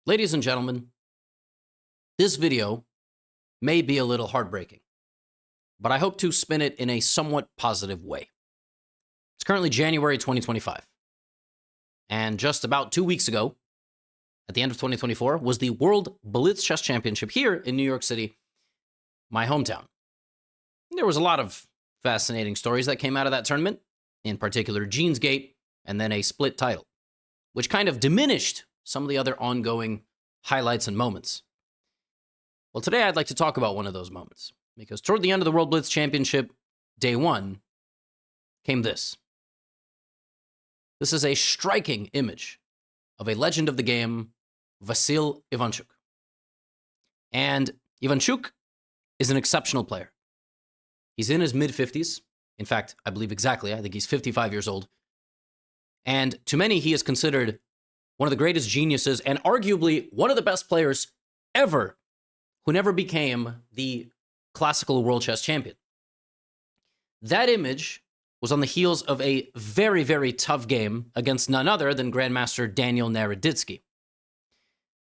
Ladies and gentlemen, this video may be a little heartbreaking, but I hope to spin it in a somewhat positive way. It's currently January 2025, and just about 2 weeks ago, at the end of 2024, was the World Blitz Chess Championship here in New York City, my hometown. There was a lot of fascinating stories that came out of that tournament, in particular Gene's Gate, and then a split title, which kind of diminished some of the other ongoing highlights and moments. Well, today I'd like to talk about one of those moments, because toward the end of the World Blitz Championship, day one, came this. This is a striking image of a legend of the game, Vasyl Ivanchuk. And Ivanchuk is an exceptional player. He's in his mid-50s. In fact, I believe exactly. I think he's 55 years old. And to many, he is considered one of the greatest geniuses and arguably one of the best players ever who never became the classical world chess champion. That image was on the heels of a very, very tough game against none other than Grandmaster Daniel Naroditsky.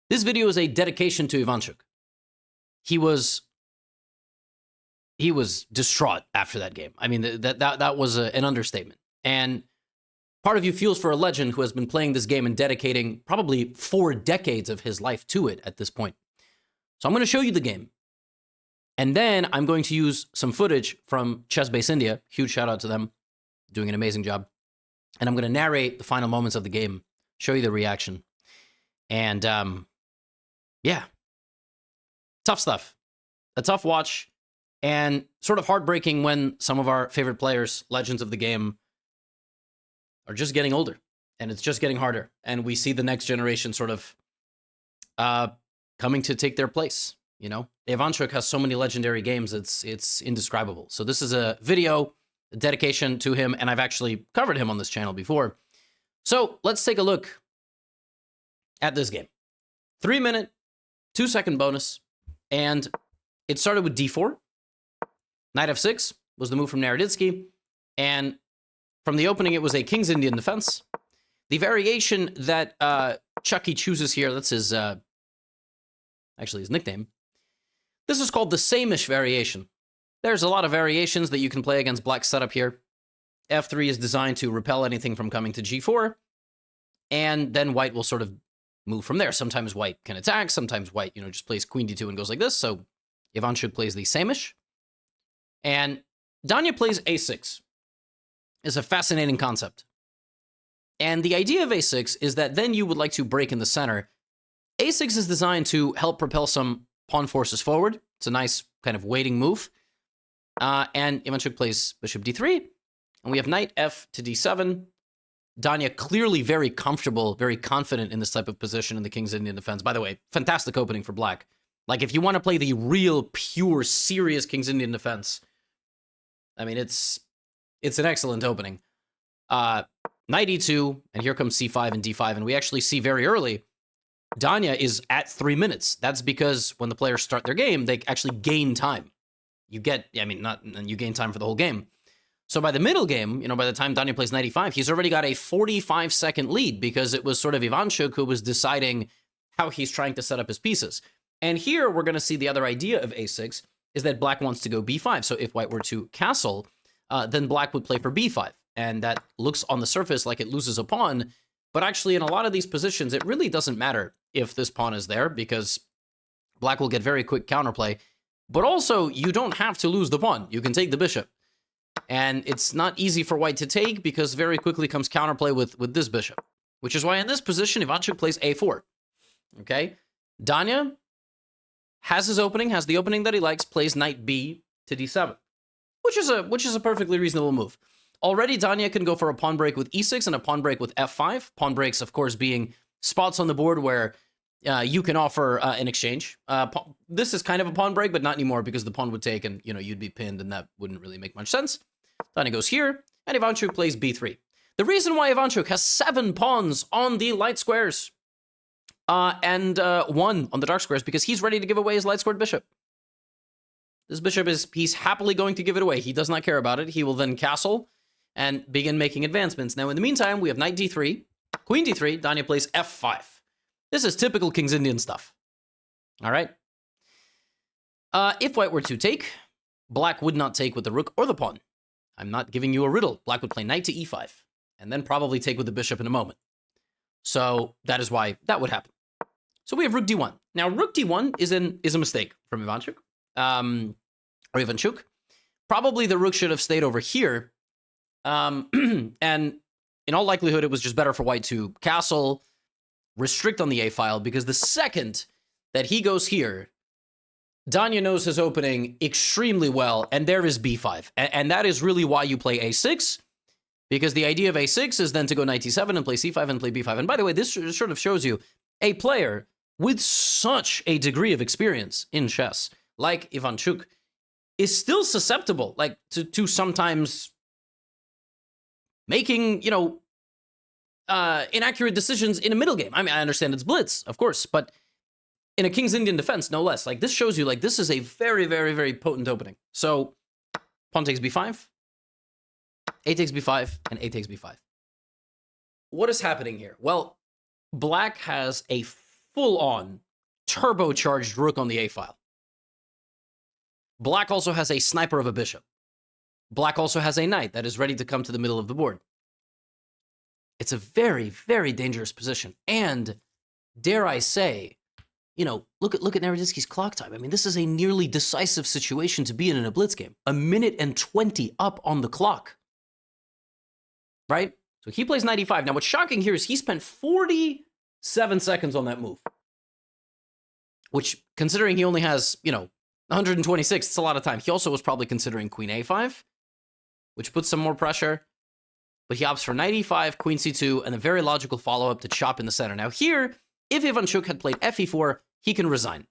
This video is a dedication to Ivanchuk. He was distraught after that game. I mean, that was an understatement. And part of you feels for a legend who has been playing this game and dedicating probably 4 decades of his life to it at this point. So I'm going to show you the game. And then I'm going to use some footage from Chess Base India. Huge shout out to them. Doing an amazing job. And I'm going to narrate the final moments of the game, show you the reaction. And yeah, tough stuff. A tough watch and sort of heartbreaking when some of our favorite players, legends of the game, are just getting older, and it's just getting harder. And we see the next generation sort of coming to take their place. You know, Ivanchuk has so many legendary games, it's indescribable. So this is a video, a dedication to him, and I've actually covered him on this channel before. So let's take a look at this game. 3-minute, 2-second bonus, and it started with d4. Knight f6 was the move from Naroditsky, and from the opening, it was a King's Indian defense. The variation that Chucky chooses here, that's his, actually his nickname. This is called the same-ish variation. There's a lot of variations that you can play against black's setup here. F3 is designed to repel anything from coming to g4, and then white will sort of move from there. Sometimes white can attack, sometimes white, just plays queen d2 and goes like this, so Ivanchuk plays the same-ish. And Danya plays a6. Is a fascinating concept. And the idea of a6 is that then you would like to break in the center. a6 is designed to help propel some pawn forces forward. It's a nice kind of waiting move. And Ivanchuk plays bishop d3. And we have knight f to d7. Danya clearly very comfortable, very confident in this type of position in the King's Indian defense. By the way, fantastic opening for black. Like, if you want to play the real, pure, serious King's Indian defense, I mean, it's an excellent opening. Knight e2, and here comes c5 and d5, and we actually see very early, Danya is at 3 minutes. That's because when the players start their game, they actually gain time. You gain time for the whole game. So by the middle game, by the time Danya plays knight e5, he's already got a 45-second lead because it was sort of Ivanchuk who was deciding how he's trying to set up his pieces. And here we're going to see the other idea of a6 is that black wants to go b5. So if white were to castle, then black would play for b5. And that looks on the surface like it loses a pawn. But actually, in a lot of these positions, it really doesn't matter if this pawn is there because black will get very quick counterplay. But also, you don't have to lose the pawn. You can take the bishop. And it's not easy for white to take because very quickly comes counterplay with this bishop. Which is why in this position, Ivanchuk plays a4. Okay? Danya has the opening that he likes, plays knight b to d7. Which is a perfectly reasonable move. Already, Danya can go for a pawn break with e6 and a pawn break with f5. Pawn breaks, of course, being spots on the board where you can offer an exchange. This is kind of a pawn break, but not anymore because the pawn would take and, you'd be pinned and that wouldn't really make much sense. Danya goes here, and Ivanchuk plays b3. The reason why Ivanchuk has 7 pawns on the light squares and 1 on the dark squares because he's ready to give away his light squared bishop. This bishop he's happily going to give it away. He does not care about it. He will then castle and begin making advancements. Now, in the meantime, we have knight d3, queen d3, Danya plays f5. This is typical King's Indian stuff. All right. If white were to take, black would not take with the rook or the pawn. I'm not giving you a riddle. Black would play knight to e5, and then probably take with the bishop in a moment. So that is why that would happen. So we have rook d1. Now, rook d1 is a mistake from Ivanchuk, or Ivanchuk. Probably the rook should have stayed over here. And in all likelihood, it was just better for white to castle, restrict on the a file, because the second that he goes here, Danya knows his opening extremely well, and there is b5. And that is really why you play a6, because the idea of a6 is then to go knight e7 and play c5 and play b5. And by the way, this sort of shows you a player with such a degree of experience in chess, like Ivanchuk, is still susceptible, like, to sometimes making, inaccurate decisions in a middle game. I mean, I understand it's blitz, of course, but in a King's Indian defense, no less. Like, this shows you, like, this is a very, very, very potent opening. So, pawn takes b5, a takes b5, and a takes b5. What is happening here? Well, black has a full-on turbocharged rook on the a file. Black also has a sniper of a bishop. Black also has a knight that is ready to come to the middle of the board. It's a very, very dangerous position. And, dare I say, look at Naroditsky's clock time. I mean, this is a nearly decisive situation to be in a blitz game. 1 and 20 minutes up on the clock. Right? So he plays 95. Now, what's shocking here is he spent 47 seconds on that move. Which, considering he only has, 126, it's a lot of time. He also was probably considering queen a5, which puts some more pressure. But he opts for knight e5, queen c2, and a very logical follow-up to chop in the center. Now here, if Ivanchuk had played fe4, he can resign.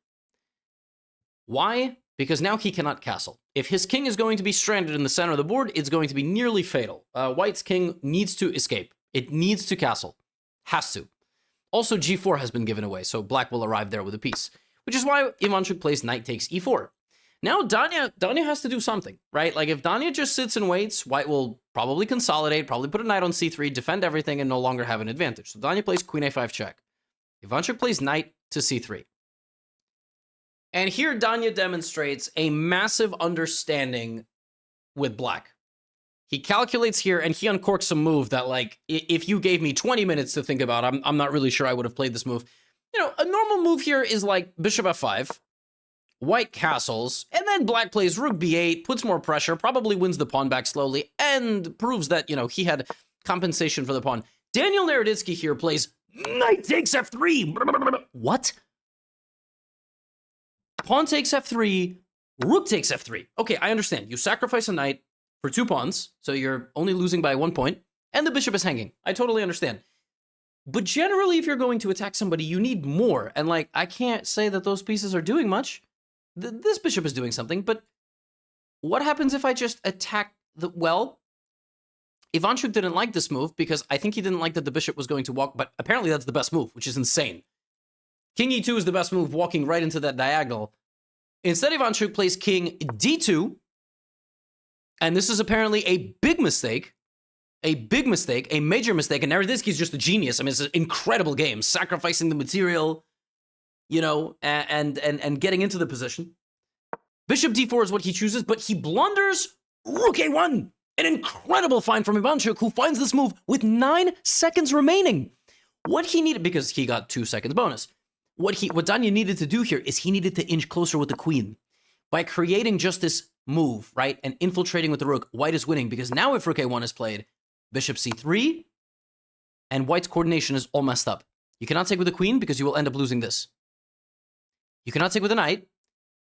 Why? Because now he cannot castle. If his king is going to be stranded in the center of the board, it's going to be nearly fatal. White's king needs to escape. It needs to castle. Has to. Also, g4 has been given away, so black will arrive there with a piece. Which is why Ivanchuk plays knight takes e4. Now, Danya has to do something, right? Like, if Danya just sits and waits, white will probably consolidate, probably put a knight on c3, defend everything, and no longer have an advantage. So Danya plays queen a5 check. Ivanchuk plays knight to c3. And here Danya demonstrates a massive understanding with black. He calculates here, and he uncorks a move that, like, if you gave me 20 minutes to think about, I'm not really sure I would have played this move. A normal move here is like bishop f5, white castles, and then black plays rook b8, puts more pressure, probably wins the pawn back slowly, and proves that, he had compensation for the pawn. Daniel Naroditsky here plays knight takes f3. What? Pawn takes f3, rook takes f3. Okay, I understand. You sacrifice a knight for 2 pawns, so you're only losing by 1 point, and the bishop is hanging. I totally understand. But generally, if you're going to attack somebody, you need more. And, like, I can't say that those pieces are doing much. This bishop is doing something, but what happens if I just attack the... Well, Ivanchuk didn't like this move because I think he didn't like that the bishop was going to walk, but apparently that's the best move, which is insane. King e2 is the best move, walking right into that diagonal. Instead, Ivanchuk plays king d2, and this is apparently a big mistake. A major mistake, and Naroditsky's just a genius. I mean, it's an incredible game, sacrificing the material, and getting into the position. Bishop d4 is what he chooses, but he blunders rook a1. An incredible find from Ivanchuk, who finds this move with 9 seconds remaining. What he needed, because he got 2 seconds bonus, what Danya needed to do here is he needed to inch closer with the queen. By creating just this move, right, and infiltrating with the rook, white is winning, because now if rook a1 is played, bishop c3, and white's coordination is all messed up. You cannot take with the queen because you will end up losing this. You cannot take with a knight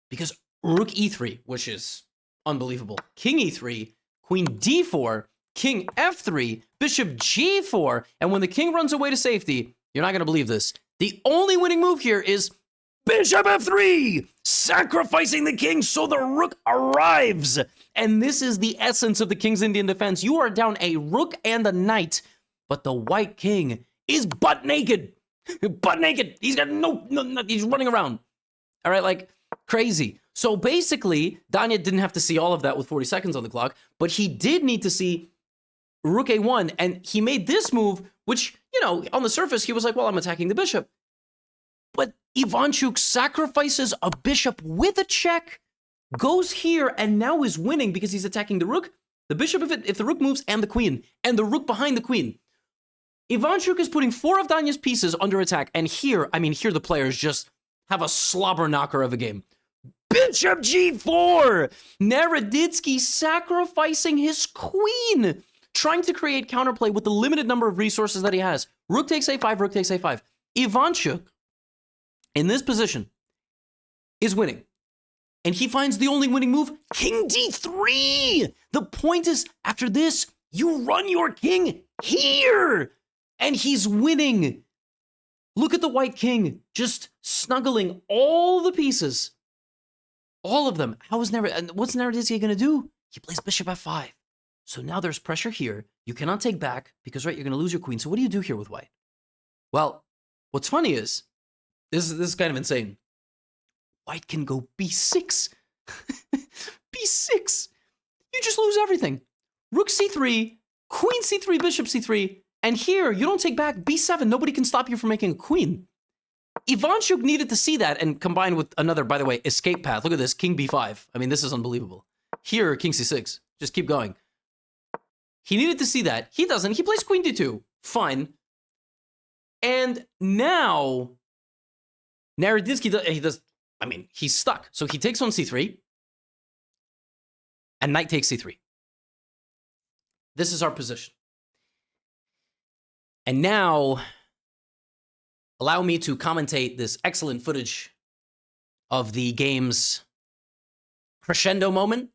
because rook e3, which is unbelievable. King e3, queen d4, king f3, bishop g4, and when the king runs away to safety, you're not going to believe this. The only winning move here is bishop f3, sacrificing the king so the rook arrives. And this is the essence of the King's Indian defense. You are down a rook and a knight, but the white king is butt naked. Butt naked. He's got no, he's running around. All right, like crazy. So basically, Danya didn't have to see all of that with 40 seconds on the clock, but he did need to see rook a1, and he made this move, which, on the surface, he was like, well, I'm attacking the bishop. Ivanchuk sacrifices a bishop with a check, goes here, and now is winning because he's attacking the rook, the bishop if the rook moves, and the queen, and the rook behind the queen. Ivanchuk is putting 4 of Danya's pieces under attack, and here, I mean, here the players just have a slobber knocker of a game. Bishop g4! Naroditsky sacrificing his queen, trying to create counterplay with the limited number of resources that he has. Rook takes a5, rook takes a5. Ivanchuk, in this position, is winning. And he finds the only winning move, king d3! The point is, after this, you run your king here! And he's winning. Look at the white king just snuggling all the pieces. All of them. What's Naroditsky going to do? He plays bishop f5. So now there's pressure here. You cannot take back because, right, you're going to lose your queen. So what do you do here with white? Well, what's funny is, this is kind of insane. White can go b6. b6. You just lose everything. Rook c3, queen c3, bishop c3. And here, you don't take back b7. Nobody can stop you from making a queen. Ivanchuk needed to see that and combine with another, by the way, escape path. Look at this, king b5. I mean, this is unbelievable. Here, king c6. Just keep going. He needed to see that. He doesn't. He plays queen d2. Fine. And now, Naroditsky, he's stuck. So he takes on c3. And knight takes c3. This is our position. And now, allow me to commentate this excellent footage of the game's crescendo moment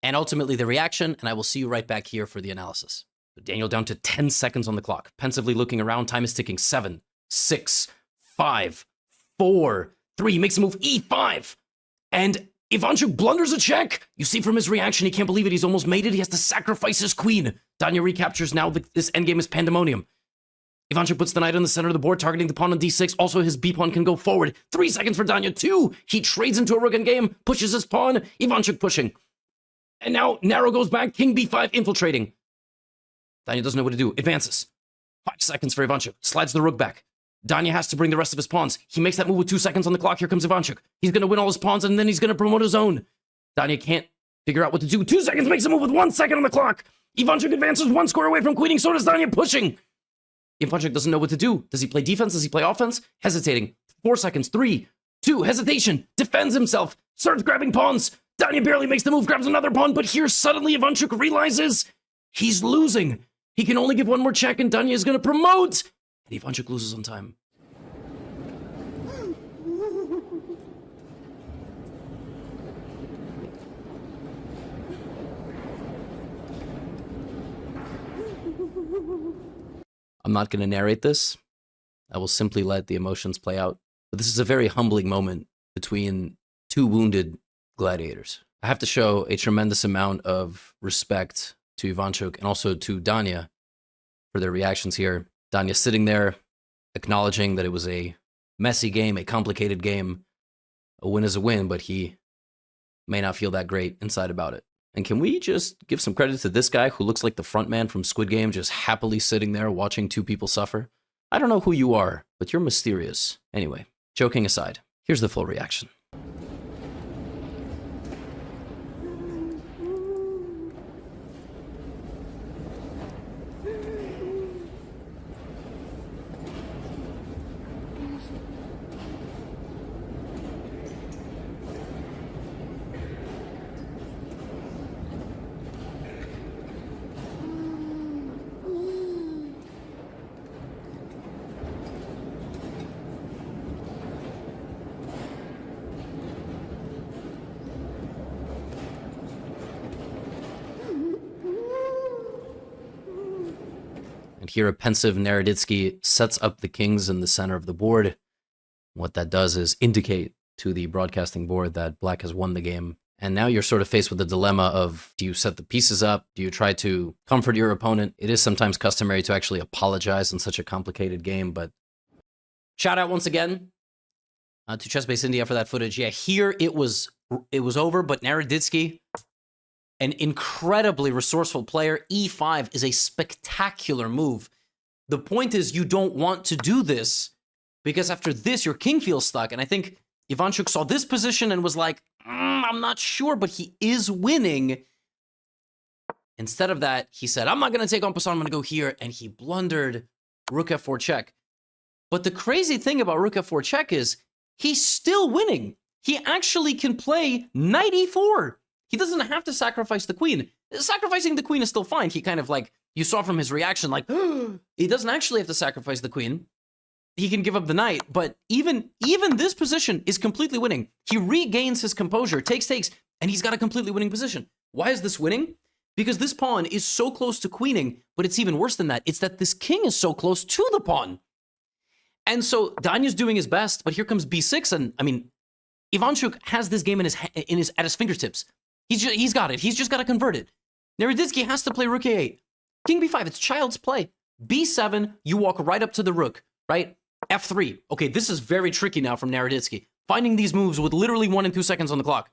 and ultimately the reaction, and I will see you right back here for the analysis. So Daniel down to 10 seconds on the clock, pensively looking around, time is ticking. 7, 6, 5, 4, 3, makes a move, e5, and Ivanchuk blunders a check. You see from his reaction, he can't believe it. He's almost made it. He has to sacrifice his queen. Danya recaptures. Now this endgame is pandemonium. Ivanchuk puts the knight on the center of the board, targeting the pawn on d6. Also, his b pawn can go forward. 3 seconds for Danya. 2. He trades into a rook endgame, pushes his pawn. Ivanchuk pushing. And now Naro goes back. King b5 infiltrating. Danya doesn't know what to do. Advances. 5 seconds for Ivanchuk. Slides the rook back. Danya has to bring the rest of his pawns. He makes that move with 2 seconds on the clock. Here comes Ivanchuk. He's going to win all his pawns, and then he's going to promote his own. Danya can't figure out what to do. 2 seconds, makes a move with 1 second on the clock. Ivanchuk advances 1 square away from queening. So does Danya, pushing. Ivanchuk doesn't know what to do. Does he play defense? Does he play offense? Hesitating. 4 seconds. 3, 2, hesitation. Defends himself. Starts grabbing pawns. Danya barely makes the move, grabs another pawn, but here suddenly Ivanchuk realizes he's losing. He can only give 1 more check, and Danya is going to promote. And Ivanchuk loses on time. I'm not going to narrate this. I will simply let the emotions play out. But this is a very humbling moment between 2 wounded gladiators. I have to show a tremendous amount of respect to Ivanchuk and also to Danya for their reactions here. Danya sitting there, acknowledging that it was a messy game, a complicated game. A win is a win, but he may not feel that great inside about it. And can we just give some credit to this guy who looks like the front man from Squid Game, just happily sitting there watching 2 people suffer? I don't know who you are, but you're mysterious. Anyway, joking aside, here's the full reaction. And here a pensive Naroditsky sets up the kings in the center of the board. What that does is indicate to the broadcasting board that black has won the game. And now you're sort of faced with the dilemma of, do you set the pieces up? Do you try to comfort your opponent? It is sometimes customary to actually apologize in such a complicated game, but shout out once again to ChessBase India for that footage. Yeah, here it was over, but Naroditsky, an incredibly resourceful player. E5 is a spectacular move. The point is, you don't want to do this because after this, your king feels stuck. And I think Ivanchuk saw this position and was like, I'm not sure, but he is winning. Instead of that, he said, I'm not going to take en passant, I'm going to go here. And he blundered rook f4 check. But the crazy thing about rook f4 check is he's still winning. He actually can play knight e4. He doesn't have to sacrifice the queen. Sacrificing the queen is still fine. He kind of like, you saw from his reaction, like, he doesn't actually have to sacrifice the queen. He can give up the knight, but even this position is completely winning. He regains his composure, takes, and he's got a completely winning position. Why is this winning? Because this pawn is so close to queening, but it's even worse than that. It's that this king is so close to the pawn. And so Danya's doing his best, but here comes b6, and I mean, Ivanchuk has this game at his fingertips. He's got it. He's just got to convert it. Naroditsky has to play rook a8. King b5, it's child's play. b7, you walk right up to the rook, right? f3. Okay, this is very tricky now from Naroditsky. Finding these moves with literally 1 and 2 seconds on the clock.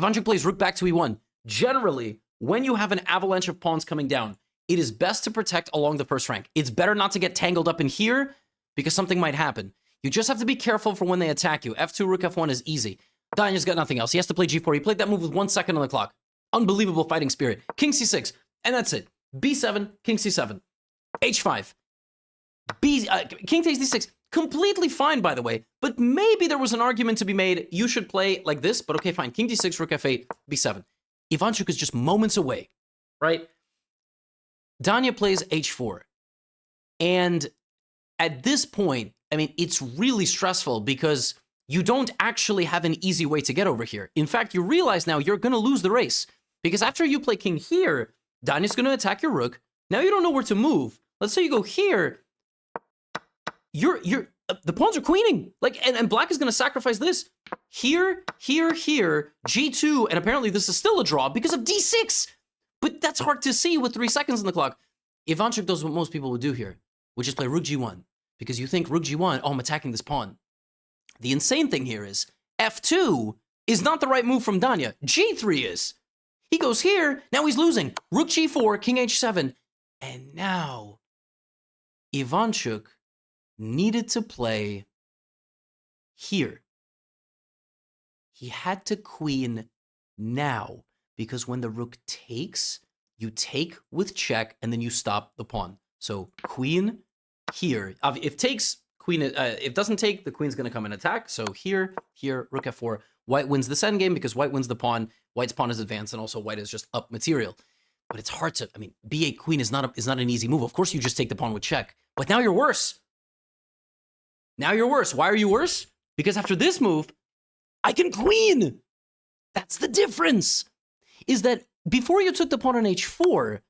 Ivanchuk plays rook back to e1. Generally, when you have an avalanche of pawns coming down, it is best to protect along the first rank. It's better not to get tangled up in here because something might happen. You just have to be careful for when they attack you. f2, rook f1 is easy. Danya's got nothing else. He has to play g4. He played that move with 1 second on the clock. Unbelievable fighting spirit. King c6, and that's it. b7, king c7, h5, king takes d6. Completely fine, by the way, but maybe there was an argument to be made. You should play like this, but okay, fine. King d6, rook f8, b7. Ivanchuk is just moments away, right? Danya plays h4. And at this point, I mean, it's really stressful because you don't actually have an easy way to get over here. In fact, you realize now you're going to lose the race because after you play king here, Danya's going to attack your rook. Now you don't know where to move. Let's say you go here. The pawns are queening. Like, and black is going to sacrifice this. Here, g2, and apparently this is still a draw because of d6. But that's hard to see with 3 seconds on the clock. Ivanchuk does what most people would do here, which is play rook g1. Because you think rook g1, oh, I'm attacking this pawn. The insane thing here is f2 is not the right move from Danya. g3 is. He goes here, now he's losing. Rook g4, king h7. And now Ivanchuk needed to play here. He had to queen now because when the rook takes, you take with check and then you stop the pawn. So queen here. If takes, queen, if doesn't take, the queen's going to come and attack. So here, rook f4. White wins this endgame because white wins the pawn. White's pawn is advanced, and also white is just up material. But it's hard to, I mean, b8 queen is not an easy move. Of course, you just take the pawn with check. But now you're worse. Now you're worse. Why are you worse? Because after this move, I can queen. That's the difference. Is that before you took the pawn on h4,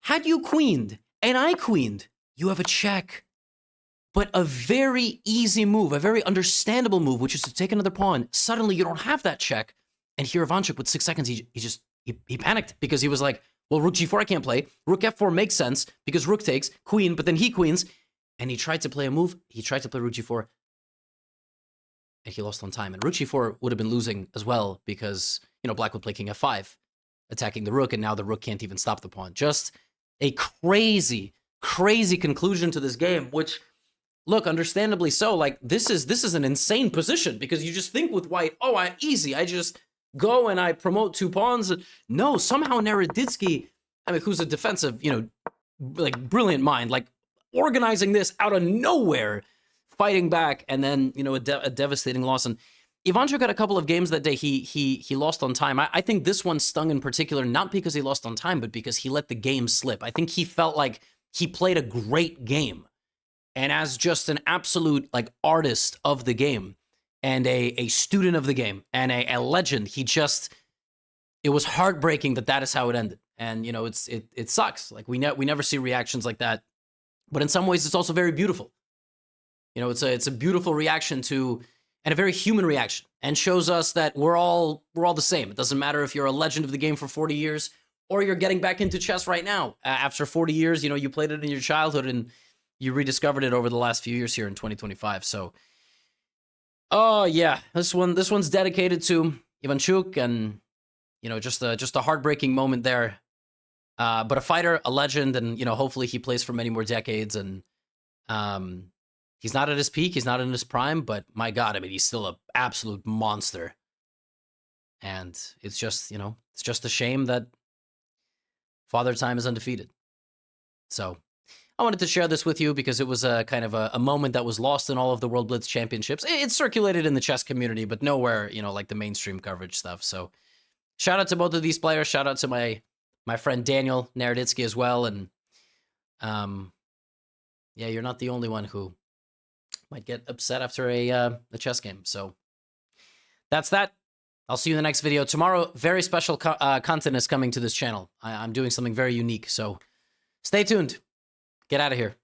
had you queened and I queened, you have a check. But a very easy move, a very understandable move, which is to take another pawn. Suddenly, you don't have that check. And here, Ivanchuk, with 6 seconds, he panicked because he was like, well, rook g4 I can't play. Rook f4 makes sense because rook takes, queen, but then he queens. And he tried to play a move. He tried to play rook g4. And he lost on time. And rook g4 would have been losing as well because, you know, black would play king f5, attacking the rook, and now the rook can't even stop the pawn. Just a crazy, crazy conclusion to this game, which, look, understandably so, like, this is an insane position because you just think with white, oh, easy. I just go and I promote 2 pawns. No, somehow Naroditsky, I mean, who's a defensive, you know, like, brilliant mind, like, organizing this out of nowhere, fighting back, and then, you know, a devastating loss. And Ivanchuk had a couple of games that day he lost on time. I think this one stung in particular, not because he lost on time, but because he let the game slip. I think he felt like he played a great game. And as just an absolute, like, artist of the game and a student of the game and a legend, it was heartbreaking that is how it ended. And, you know, it sucks. Like, we never see reactions like that. But in some ways, it's also very beautiful. You know, it's a beautiful reaction to, and a very human reaction, and shows us that we're all the same. It doesn't matter if you're a legend of the game for 40 years or you're getting back into chess right now. After 40 years, you know, you played it in your childhood and you rediscovered it over the last few years here in 2025. So, oh yeah, this one's dedicated to Ivanchuk, and, you know, just a heartbreaking moment there. But a fighter, a legend, and, you know, hopefully he plays for many more decades. And He's not at his peak. He's not in his prime, but my God, I mean, he's still an absolute monster. And it's just, you know, it's just a shame that Father Time is undefeated. So I wanted to share this with you because it was a kind of a moment that was lost in all of the World Blitz Championships. It circulated in the chess community, but nowhere, you know, like the mainstream coverage stuff. So shout out to both of these players. Shout out to my friend Daniel Naroditsky as well. And yeah, you're not the only one who might get upset after a chess game. So that's that. I'll see you in the next video. Tomorrow, very special content is coming to this channel. I'm doing something very unique, so stay tuned. Get out of here.